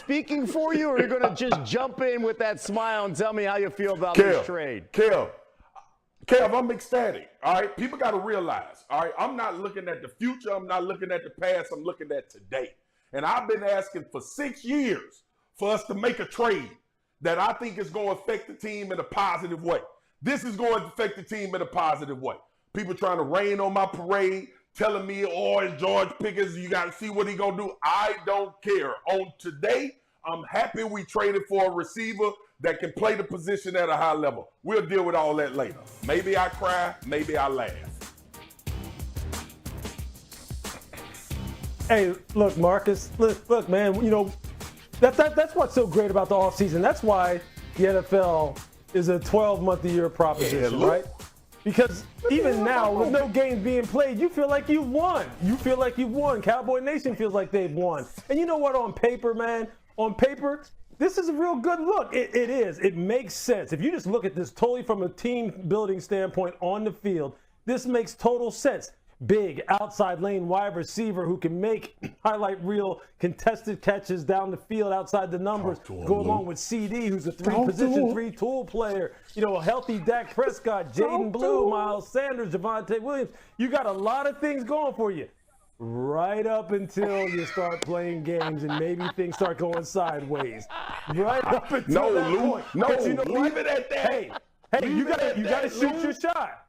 speaking for you, or are you going to just jump in with that smile and tell me how you feel about this trade? Kev, I'm ecstatic. All right, people got to realize. All right, I'm not looking at the future. I'm not looking at the past. I'm looking at today. And I've been asking for 6 years for us to make a trade that I think is going to affect the team in a positive way. This is going to affect the team in a positive way. People trying to rain on my parade, telling me, oh, it's George Pickens, you got to see what he going to do. I don't care. On today, I'm happy we traded for a receiver that can play the position at a high level. We'll deal with all that later. Maybe I cry, maybe I laugh. Hey, look, Marcus, look, man, you know, that's what's so great about the offseason. That's why the NFL is a 12-month-a-year proposition, right? Because even now, with no games being played, you feel like you've won. You feel like you've won. Cowboy Nation feels like they've won. And you know what? On paper, man, this is a real good look. It is. It makes sense. If you just look at this totally from a team-building standpoint on the field, this makes total sense. Big outside lane wide receiver who can make highlight reel contested catches down the field outside the numbers. Go along with CeeDee, who's a three-position, three-tool player. You know, a healthy Dak Prescott, Jayden Blue, Miles Sanders, Javonte Williams. You got a lot of things going for you. Right up until you start playing games and maybe things start going sideways. Right up until that point. But you know leave it at that. Hey, you gotta shoot your shot.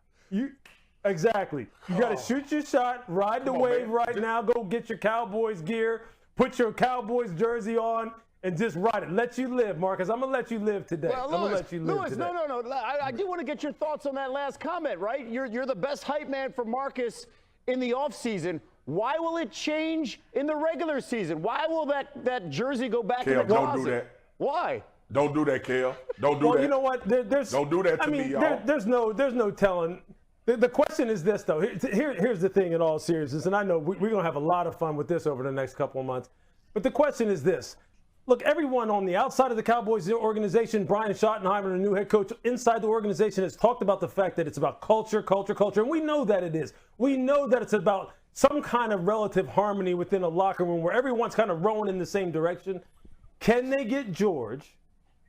Exactly. You got to shoot your shot, ride the wave right now, go get your Cowboys gear, put your Cowboys jersey on, and just ride it. Let you live, Marcus. I'm going to let you live today. Well, Lewis, no. I do want to get your thoughts on that last comment, right? You're the best hype man for Marcus in the offseason. Why will it change in the regular season? Why will that jersey go back in the closet? Don't do that. Why? Don't do that, Kel. Don't do that. Well, you know what? Don't do that to me, y'all. There's no telling. The question is this, though. Here's the thing in all seriousness, and I know we're going to have a lot of fun with this over the next couple of months. But the question is this. Look, everyone on the outside of the Cowboys organization, Brian Schottenheimer, the new head coach, inside the organization has talked about the fact that it's about culture, and we know that it is. We know that it's about some kind of relative harmony within a locker room where everyone's kind of rowing in the same direction. Can they get George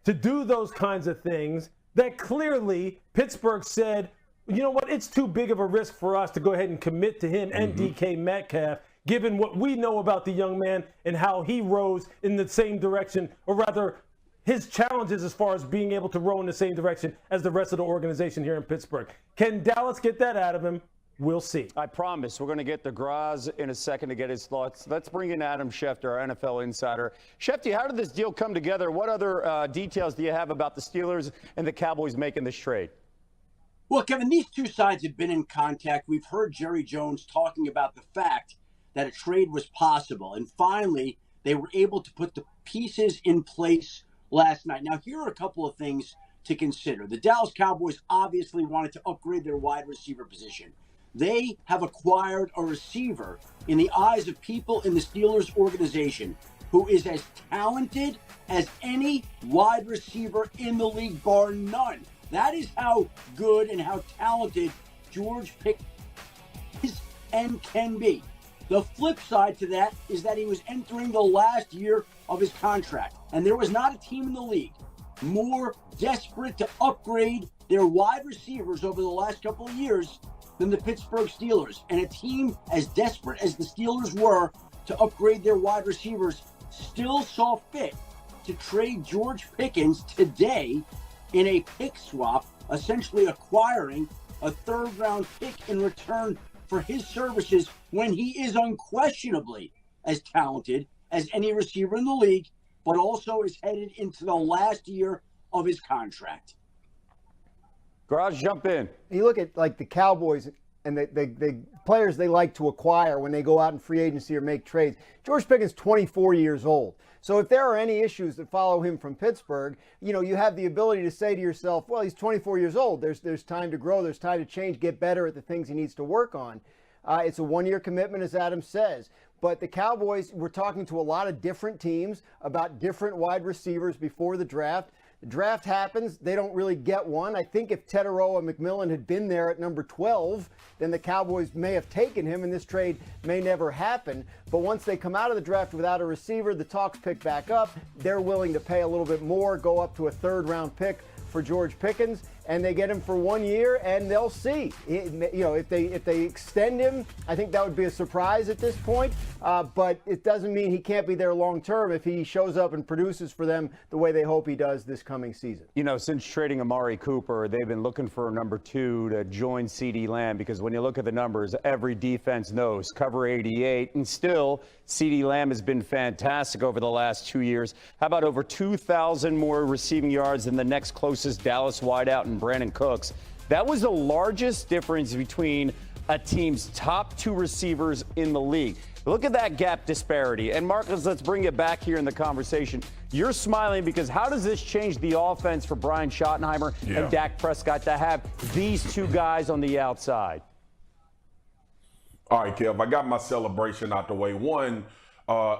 to do those kinds of things that clearly Pittsburgh said, you know what, it's too big of a risk for us to go ahead and commit to him and DK Metcalf, given what we know about the young man and how he rows in the same direction, or rather his challenges as far as being able to row in the same direction as the rest of the organization here in Pittsburgh. Can Dallas get that out of him? We'll see. I promise. We're going to get the Graz in a second to get his thoughts. Let's bring in Adam Schefter, our NFL insider. Schefter, how did this deal come together? What other details do you have about the Steelers and the Cowboys making this trade? Well, Kevin, these two sides have been in contact. We've heard Jerry Jones talking about the fact that a trade was possible. And finally, they were able to put the pieces in place last night. Now, here are a couple of things to consider. The Dallas Cowboys obviously wanted to upgrade their wide receiver position. They have acquired a receiver in the eyes of people in the Steelers organization who is as talented as any wide receiver in the league, bar none. That is how good and how talented George Pickens is and can be. The flip side to that is that he was entering the last year of his contract, and there was not a team in the league more desperate to upgrade their wide receivers over the last couple of years than the Pittsburgh Steelers. And a team as desperate as the Steelers were to upgrade their wide receivers still saw fit to trade George Pickens today in a pick swap, essentially acquiring a third-round pick in return for his services when he is unquestionably as talented as any receiver in the league, but also is headed into the last year of his contract. Garage, jump in. You look at like the Cowboys and the players they like to acquire when they go out in free agency or make trades. George Pickens, 24 years old. So if there are any issues that follow him from Pittsburgh, you know, you have the ability to say to yourself, well, he's 24 years old. There's time to grow. There's time to change, get better at the things he needs to work on. It's a one-year commitment, as Adam says. But the Cowboys were talking to a lot of different teams about different wide receivers before the draft. The draft happens. They don't really get one. I think if Teteroa McMillan had been there at number 12, then the Cowboys may have taken him, and this trade may never happen. But once they come out of the draft without a receiver, the talks pick back up. They're willing to pay a little bit more, go up to a third-round pick for George Pickens, and they get him for 1 year, and they'll see. If they extend him, I think that would be a surprise at this point. But it doesn't mean he can't be there long term if he shows up and produces for them the way they hope he does this coming season. Since trading Amari Cooper, they've been looking for a number 2 to join CeeDee Lamb, because when you look at the numbers, every defense knows cover 88, and still CeeDee Lamb has been fantastic over the last 2 years. How about over 2,000 more receiving yards than the next closest Dallas wideout in Brandon Cooks? That was the largest difference between a team's top 2 receivers in the league. Look at that gap disparity. And Marcus, let's bring it back here in the conversation. You're smiling because how does this change the offense for Brian Schottenheimer and Dak Prescott to have these 2 guys on the outside? All right, Kev, I got my celebration out the way. One,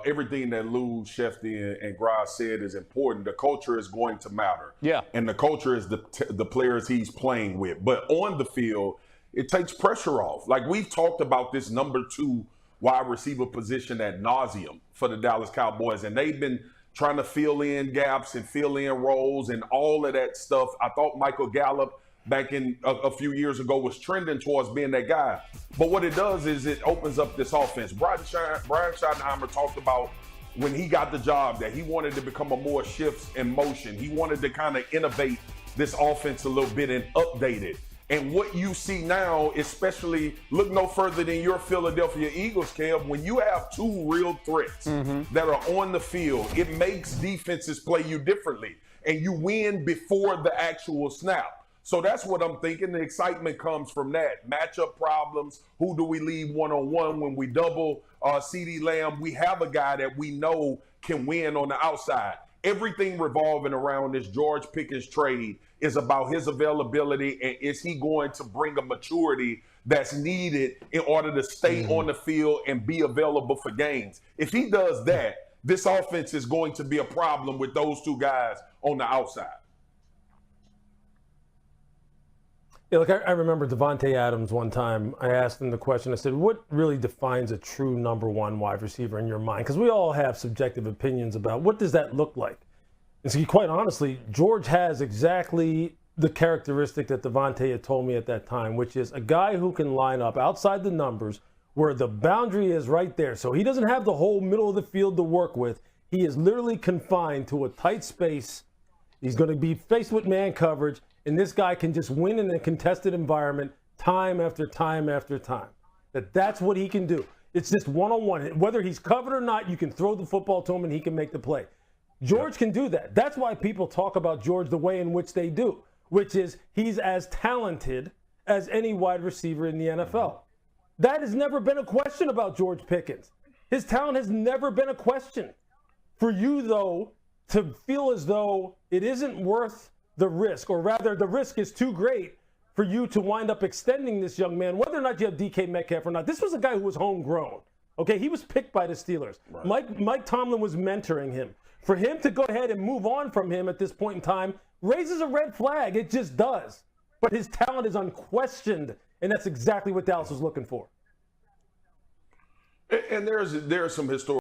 everything that Lou, Shefty, and Graz said is important. The culture is going to matter. Yeah. And the culture is the players he's playing with. But on the field, it takes pressure off. Like, we've talked about this number 2 wide receiver position ad nauseum for the Dallas Cowboys, and they've been trying to fill in gaps and fill in roles and all of that stuff. I thought Michael Gallup back in a few years ago was trending towards being that guy. But what it does is it opens up this offense. Brian Schottenheimer talked about when he got the job that he wanted to become a more shifts and motion. He wanted to kind of innovate this offense a little bit and update it. And what you see now, especially look no further than your Philadelphia Eagles, Kev, when you have 2 real threats that are on the field, it makes defenses play you differently. And you win before the actual snap. So that's what I'm thinking. The excitement comes from that. Matchup problems. Who do we leave one-on-one when we double CeeDee Lamb? We have a guy that we know can win on the outside. Everything revolving around this George Pickens trade is about his availability, and is he going to bring a maturity that's needed in order to stay on the field and be available for games. If he does that, this offense is going to be a problem with those 2 guys on the outside. Yeah, look, I remember Devontae Adams one time. I asked him the question. I said, what really defines a true number 1 wide receiver in your mind? Because we all have subjective opinions about what does that look like. And so quite honestly, George has exactly the characteristic that Devontae had told me at that time, which is a guy who can line up outside the numbers where the boundary is right there. So he doesn't have the whole middle of the field to work with. He is literally confined to a tight space. He's going to be faced with man coverage. And this guy can just win in a contested environment time after time after time. That's what he can do. It's just one-on-one. Whether he's covered or not, you can throw the football to him and he can make the play. George can do that. That's why people talk about George the way in which they do, which is he's as talented as any wide receiver in the NFL. That has never been a question about George Pickens. His talent has never been a question. For you, though, to feel as though it isn't worth the risk, or rather the risk is too great for you to wind up extending this young man, whether or not you have DK Metcalf or not. This was a guy who was homegrown. Okay, he was picked by the Steelers. Right. Mike Tomlin was mentoring him. For him to go ahead and move on from him at this point in time raises a red flag. It just does. But his talent is unquestioned, and that's exactly what Dallas was looking for. And there's some historical